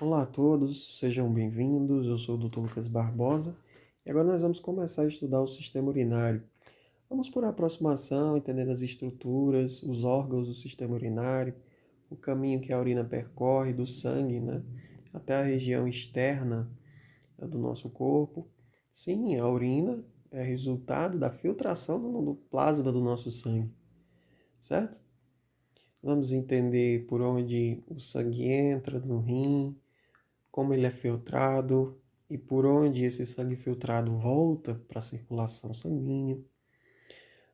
Olá a todos, sejam bem-vindos. Eu sou o Dr. Lucas Barbosa e agora nós vamos começar a estudar o sistema urinário. Vamos por aproximação, entendendo as estruturas, os órgãos do sistema urinário, o caminho que a urina percorre do sangue, até a região externa, do nosso corpo. Sim, a urina é resultado da filtração do plasma do nosso sangue, certo? Vamos entender por onde o sangue entra no rim, como ele é filtrado e por onde esse sangue filtrado volta para a circulação sanguínea.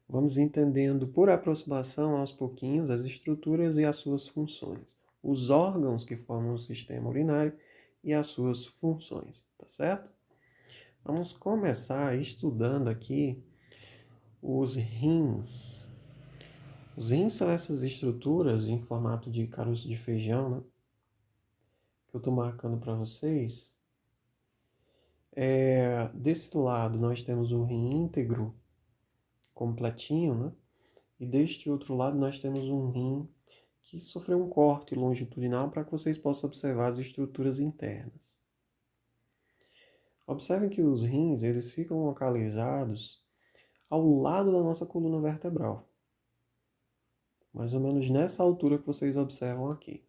Vamos entendendo por aproximação aos pouquinhos as estruturas e as suas funções, os órgãos que formam o sistema urinário e as suas funções, tá certo? Vamos começar estudando aqui os rins. Os rins são essas estruturas em formato de caroço de feijão, que eu estou marcando para vocês. Desse lado nós temos um rim íntegro, completinho, e deste outro lado nós temos um rim que sofreu um corte longitudinal para que vocês possam observar as estruturas internas. Observem que os rins eles ficam localizados ao lado da nossa coluna vertebral, mais ou menos nessa altura que vocês observam aqui.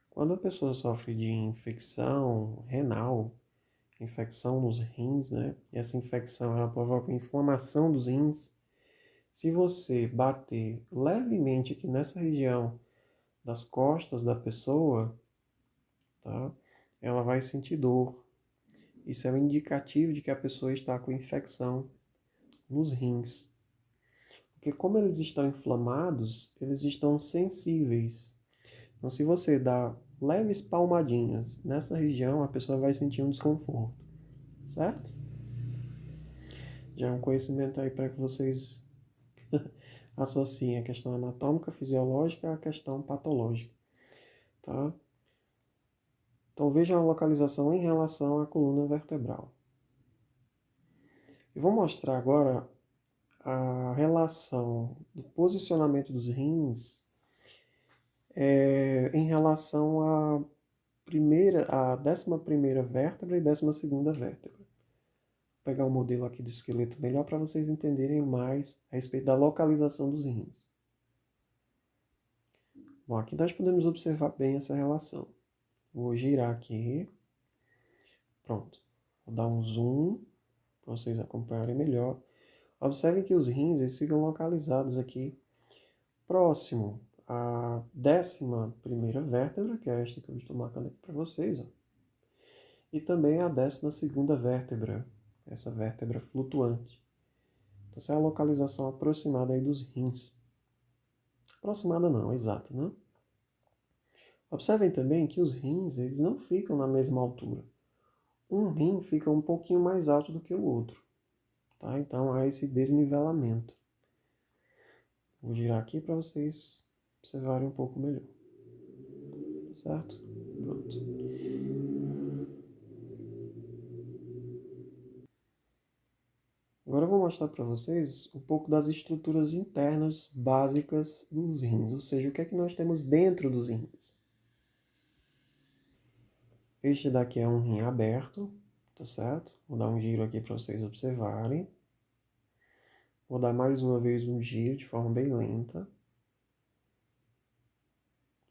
Quando a pessoa sofre de infecção renal, infecção nos rins, e essa infecção ela provoca inflamação dos rins. Se você bater levemente aqui nessa região das costas da pessoa, tá? Ela vai sentir dor. Isso é um indicativo de que a pessoa está com infecção nos rins. Porque como eles estão inflamados, eles estão sensíveis. Então, se você dá leves palmadinhas nessa região, a pessoa vai sentir um desconforto, certo? Já é um conhecimento aí para que vocês associem a questão anatômica, fisiológica à questão patológica, tá? Então veja a localização em relação à coluna vertebral. Eu vou mostrar agora a relação do posicionamento dos rins em relação à 11ª vértebra e 12ª vértebra. Vou pegar um modelo aqui do esqueleto melhor para vocês entenderem mais a respeito da localização dos rins. Bom, aqui nós podemos observar bem essa relação. Vou girar aqui. Pronto. Vou dar um zoom para vocês acompanharem melhor. Observem que os rins eles ficam localizados aqui próximo à 11ª vértebra, que é esta que eu estou marcando aqui para vocês, ó. E também à 12ª vértebra, essa vértebra flutuante. Então, essa é a localização aproximada aí dos rins. Aproximada não, exata, né? Observem também que os rins eles não ficam na mesma altura. Um rim fica um pouquinho mais alto do que o outro, tá? Então há esse desnivelamento. Vou girar aqui para vocês observarem um pouco melhor. Certo? Pronto. Agora eu vou mostrar para vocês um pouco das estruturas internas básicas dos rins, ou seja, o que é que nós temos dentro dos rins. Este daqui é um rim aberto, tá certo? Vou dar um giro aqui para vocês observarem. Vou dar mais uma vez um giro de forma bem lenta.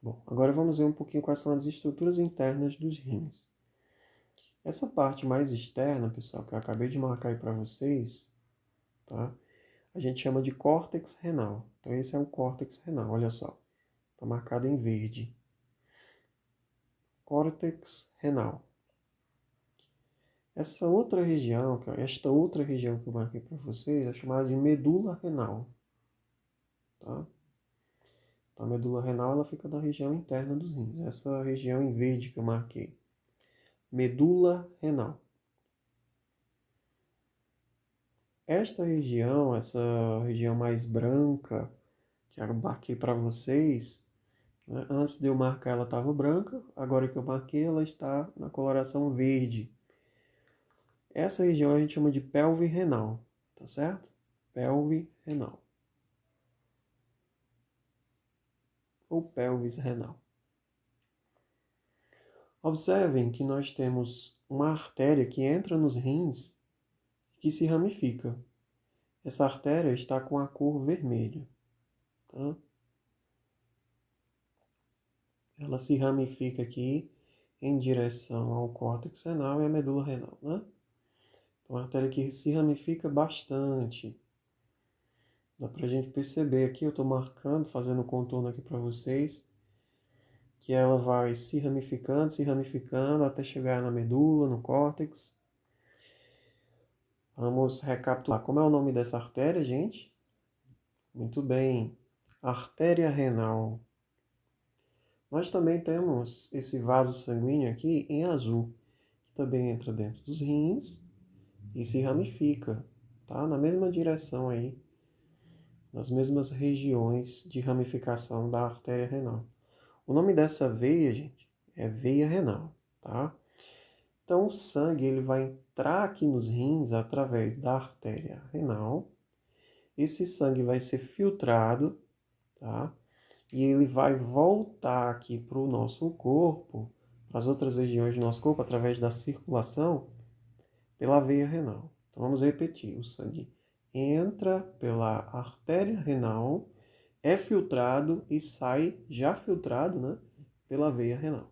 Bom, agora vamos ver um pouquinho quais são as estruturas internas dos rins. Essa parte mais externa, pessoal, que eu acabei de marcar aí para vocês, tá? A gente chama de córtex renal. Então esse é o córtex renal, olha só. Está marcado em verde. Córtex renal. Esta outra região que eu marquei para vocês é chamada de medula renal. Tá? Então a medula renal ela fica na região interna dos rins. Essa região em verde que eu marquei. Medula renal. Essa região mais branca que eu marquei para vocês, né? Antes de eu marcar ela estava branca, agora que eu marquei ela está na coloração verde. Essa região a gente chama de pelve renal, tá certo? Pelve renal. Ou pelvis renal. Observem que nós temos uma artéria que entra nos rins e que se ramifica. Essa artéria está com a cor vermelha, tá? Ela se ramifica aqui em direção ao córtex renal e à medula renal, né? Então, uma artéria que se ramifica bastante. Dá pra gente perceber aqui, eu estou marcando, fazendo o contorno aqui para vocês, que ela vai se ramificando até chegar na medula, no córtex. Vamos recapitular. Como é o nome dessa artéria, gente? Muito bem, artéria renal. Nós também temos esse vaso sanguíneo aqui em azul, que também entra dentro dos rins e se ramifica, tá? Na mesma direção aí, nas mesmas regiões de ramificação da artéria renal. O nome dessa veia, gente, é veia renal, tá? Então, o sangue ele vai entrar aqui nos rins através da artéria renal. Esse sangue vai ser filtrado, tá? E ele vai voltar aqui para o nosso corpo, para as outras regiões do nosso corpo, através da circulação, pela veia renal. Então, vamos repetir. O sangue entra pela artéria renal, é filtrado e sai, já filtrado, né, pela veia renal.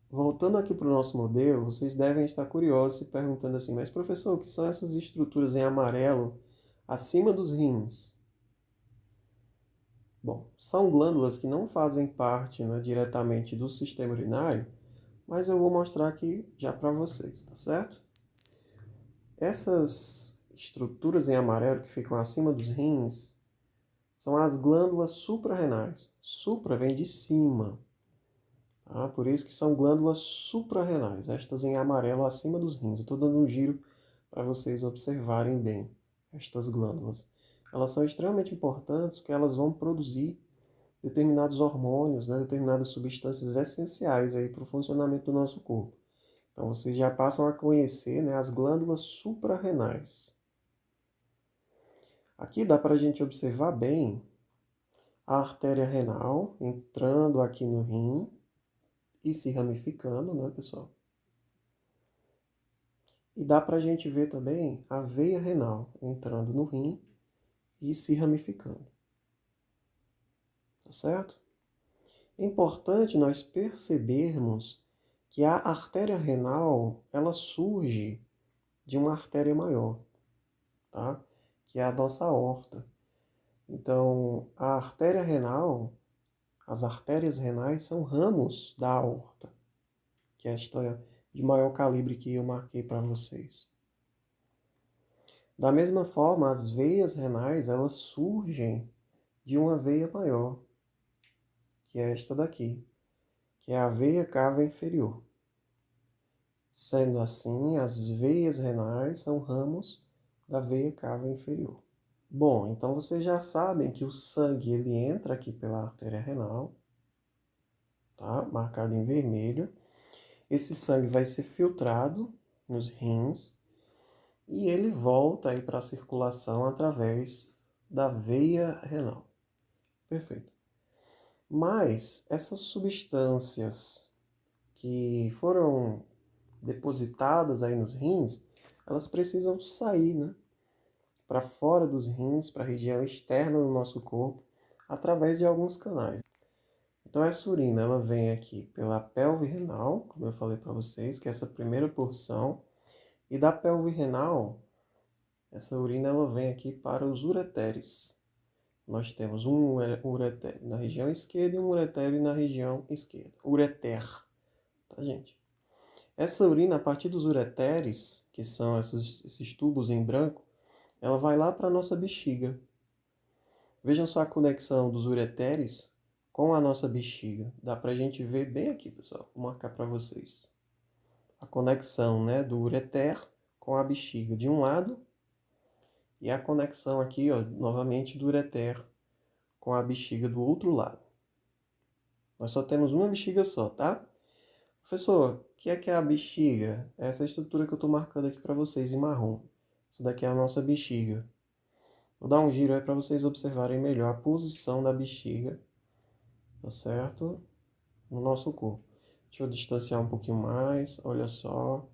Voltando aqui para o nosso modelo, vocês devem estar curiosos se perguntando assim, mas professor, o que são essas estruturas em amarelo acima dos rins? Bom, são glândulas que não fazem parte, né, diretamente do sistema urinário, mas eu vou mostrar aqui já para vocês, tá certo? Essas estruturas em amarelo que ficam acima dos rins são as glândulas suprarrenais. Supra vem de cima, tá? Por isso que são glândulas suprarrenais, estas em amarelo acima dos rins. Eu estou dando um giro para vocês observarem bem estas glândulas. Elas são extremamente importantes porque elas vão produzir determinados hormônios, né, determinadas substâncias essenciais aí para o funcionamento do nosso corpo. Então, vocês já passam a conhecer, né, as glândulas suprarrenais. Aqui dá para a gente observar bem a artéria renal entrando aqui no rim e se ramificando, né, pessoal? E dá para a gente ver também a veia renal entrando no rim e se ramificando. Tá certo? É importante nós percebermos que a artéria renal, ela surge de uma artéria maior, tá? Que é a nossa aorta. Então, a artéria renal, as artérias renais são ramos da aorta, que é a história de maior calibre que eu marquei para vocês. Da mesma forma, as veias renais, elas surgem de uma veia maior, que é esta daqui, que é a veia cava inferior. Sendo assim, as veias renais são ramos da veia cava inferior. Bom, então vocês já sabem que o sangue ele entra aqui pela artéria renal, tá? Marcado em vermelho. Esse sangue vai ser filtrado nos rins e ele volta aí para a circulação através da veia renal. Perfeito. Mas essas substâncias que foram depositadas aí nos rins, elas precisam sair, né, para fora dos rins, para a região externa do nosso corpo, através de alguns canais. Então essa urina, ela vem aqui pela pelve renal, como eu falei para vocês, que é essa primeira porção, e da pelve renal, essa urina ela vem aqui para os ureteres. Nós temos um ureter na região esquerda e um ureter na região esquerda. Ureter, tá, gente? Essa urina, a partir dos ureteres, que são esses tubos em branco, ela vai lá para a nossa bexiga. Vejam só a conexão dos ureteres com a nossa bexiga. Dá para a gente ver bem aqui, pessoal. Vou marcar para vocês. A conexão, né, do ureter com a bexiga de um lado e a conexão aqui, ó, novamente do ureter com a bexiga do outro lado. Nós só temos uma bexiga só, tá? Professor, o que é a bexiga? Essa estrutura que eu estou marcando aqui para vocês em marrom. Essa daqui é a nossa bexiga. Vou dar um giro aí para vocês observarem melhor a posição da bexiga tá certo? No nosso corpo. Deixa eu distanciar um pouquinho mais, olha só.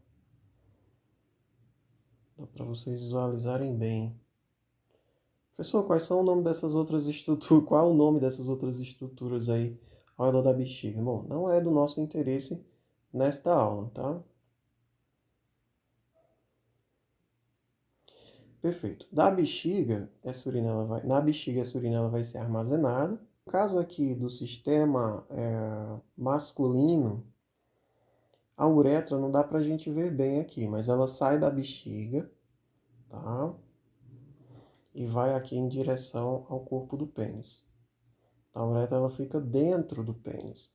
Dá para vocês visualizarem bem. Professor, quais são o nome dessas outras estruturas? Qual é o nome dessas outras estruturas aí ao redor da bexiga? Bom, não é do nosso interesse nesta aula, tá? Perfeito. Da bexiga, na bexiga essa urina ela vai ser armazenada. No caso aqui do sistema masculino, a uretra não dá para a gente ver bem aqui, mas ela sai da bexiga, tá? E vai aqui em direção ao corpo do pênis. A uretra ela fica dentro do pênis,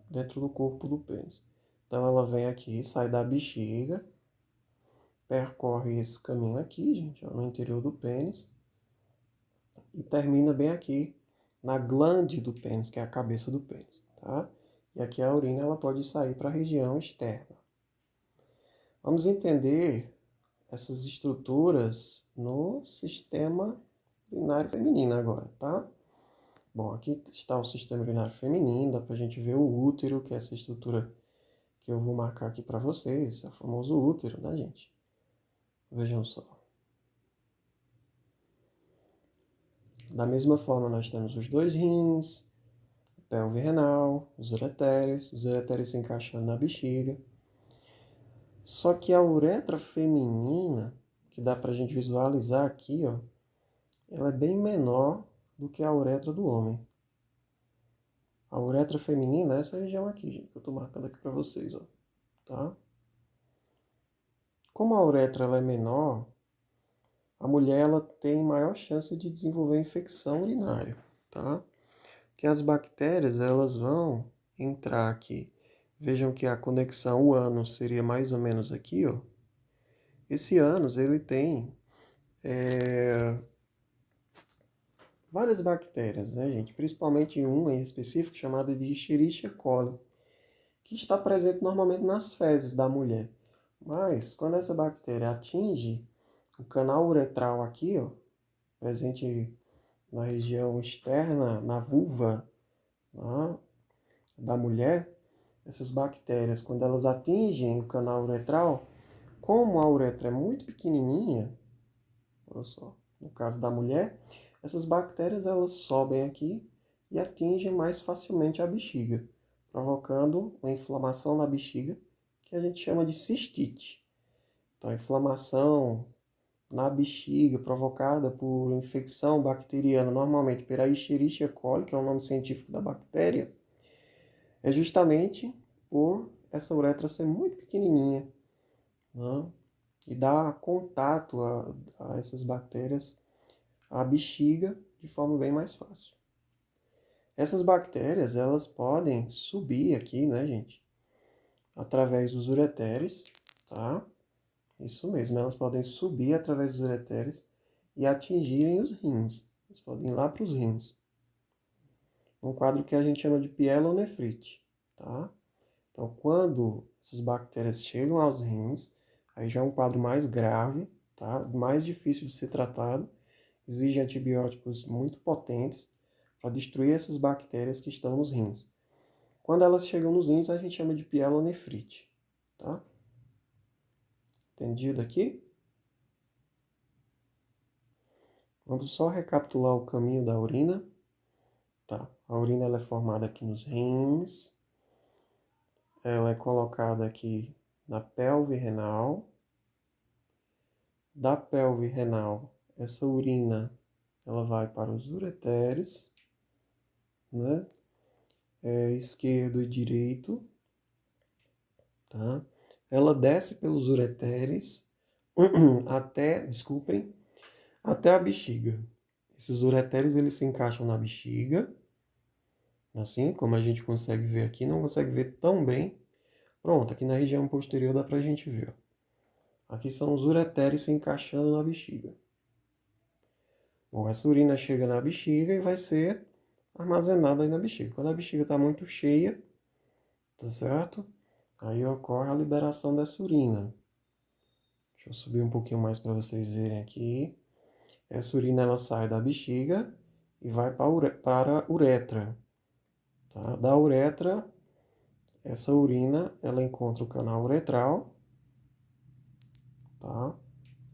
dentro do corpo do pênis. Então ela vem aqui, sai da bexiga, percorre esse caminho aqui, gente, ó, no interior do pênis, e termina bem aqui na glande do pênis, que é a cabeça do pênis, tá? E aqui a urina ela pode sair para a região externa. Vamos entender essas estruturas no sistema urinário feminino agora, tá? Bom, aqui está o sistema urinário feminino, dá pra gente ver o útero, que é essa estrutura que eu vou marcar aqui para vocês, é o famoso útero, né, gente? Vejam só. Da mesma forma, nós temos os dois rins, a pelve renal, os ureteres se encaixando na bexiga. Só que a uretra feminina, que dá pra gente visualizar aqui, ó, ela é bem menor do que a uretra do homem. A uretra feminina é essa região aqui, gente, que eu estou marcando aqui para vocês, ó, tá? Como a uretra ela é menor, a mulher ela tem maior chance de desenvolver infecção urinária, tá? Que as bactérias elas vão entrar aqui. Vejam que a conexão, o ânus seria mais ou menos aqui, ó. Esse ânus ele tem várias bactérias, né, gente? Principalmente uma em específico chamada de Escherichia coli, que está presente normalmente nas fezes da mulher. Mas quando essa bactéria atinge o canal uretral aqui, ó, presente na região externa, na vulva, né, da mulher, essas bactérias, quando elas atingem o canal uretral, como a uretra é muito pequenininha, olha só, no caso da mulher, essas bactérias elas sobem aqui e atingem mais facilmente a bexiga, provocando uma inflamação na bexiga, que a gente chama de cistite. Então, a inflamação na bexiga provocada por infecção bacteriana, normalmente pela Escherichia coli, que é o nome científico da bactéria, é justamente por essa uretra ser muito pequenininha, né? E dar contato a essas bactérias à bexiga de forma bem mais fácil. Essas bactérias, elas podem subir aqui, né, gente? Através dos ureteres, tá? Isso mesmo, elas podem subir através dos ureteres e atingirem os rins. Eles podem ir lá para os rins. Um quadro que a gente chama de pielonefrite, tá? Então, quando essas bactérias chegam aos rins, aí já é um quadro mais grave, tá? Mais difícil de ser tratado, exige antibióticos muito potentes para destruir essas bactérias que estão nos rins. Quando elas chegam nos rins, a gente chama de pielonefrite, tá? Entendido aqui? Vamos só recapitular o caminho da urina. Tá. A urina ela é formada aqui nos rins. Ela é colocada aqui na pelve renal. Da pelve renal, essa urina ela vai para os ureteres, né? Esquerdo e direito, tá? Ela desce pelos ureteres até a bexiga. Esses ureteres eles se encaixam na bexiga, assim como a gente consegue ver aqui, não consegue ver tão bem. Pronto, aqui na região posterior dá pra gente ver, ó. Aqui são os ureteres se encaixando na bexiga. Bom, essa urina chega na bexiga e vai ser armazenada aí na bexiga. Quando a bexiga está muito cheia, tá certo? Aí ocorre a liberação dessa urina. Deixa eu subir um pouquinho mais para vocês verem aqui. Essa urina ela sai da bexiga e vai para a uretra. tá? Da uretra, essa urina, ela encontra o canal uretral, tá?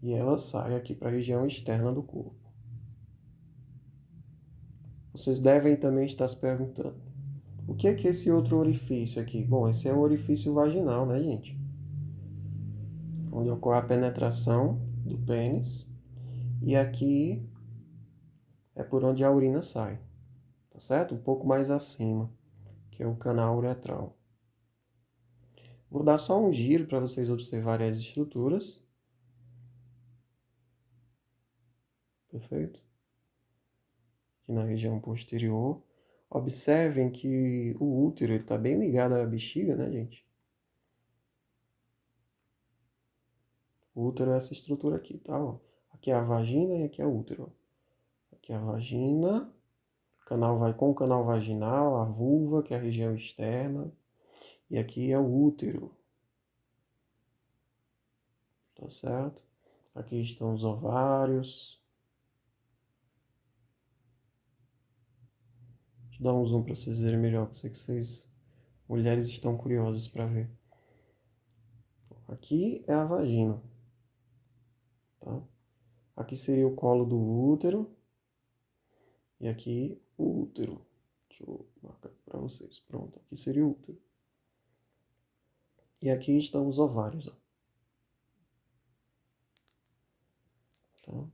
E ela sai aqui para a região externa do corpo. Vocês devem também estar se perguntando, o que é esse outro orifício aqui? Bom, esse é o orifício vaginal, né, gente? Onde ocorre a penetração do pênis. E aqui é por onde a urina sai, tá certo? Um pouco mais acima, que é o canal uretral. Vou dar só um giro para vocês observarem as estruturas. Perfeito? Aqui na região posterior. Observem que o útero está bem ligado à bexiga, né, gente? O útero é essa estrutura aqui, tá? Ó. Aqui é a vagina e aqui é o útero. Aqui é a vagina, canal vai com o canal vaginal, a vulva, que é a região externa, e aqui é o útero. Tá certo? Aqui estão os ovários. Deixa eu dar um zoom para vocês verem melhor, que eu sei que vocês, mulheres, estão curiosas para ver. Aqui é a vagina. Tá? Aqui seria o colo do útero. E aqui o útero. Deixa eu marcar para vocês. Pronto, aqui seria o útero. E aqui estão os ovários. Ó. Tá?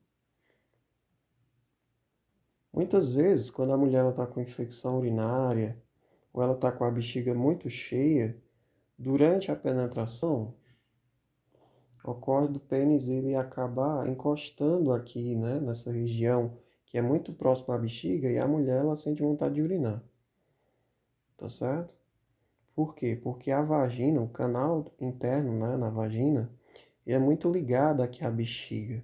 Muitas vezes, quando a mulher está com infecção urinária ou ela está com a bexiga muito cheia, durante a penetração, ocorre do pênis ele acabar encostando aqui, né, nessa região que é muito próxima à bexiga e a mulher ela sente vontade de urinar. Tá certo? Por quê? Porque a vagina, o canal interno, né, na vagina, ele é muito ligado aqui à bexiga.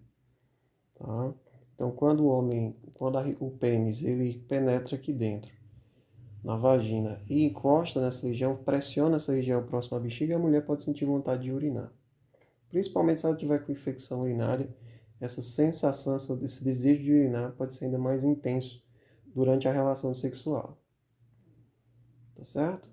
Tá? Então, quando o pênis ele penetra aqui dentro, na vagina, e encosta nessa região, pressiona essa região próxima à bexiga, a mulher pode sentir vontade de urinar. Principalmente se ela tiver com infecção urinária, essa sensação, esse desejo de urinar pode ser ainda mais intenso durante a relação sexual. Tá certo?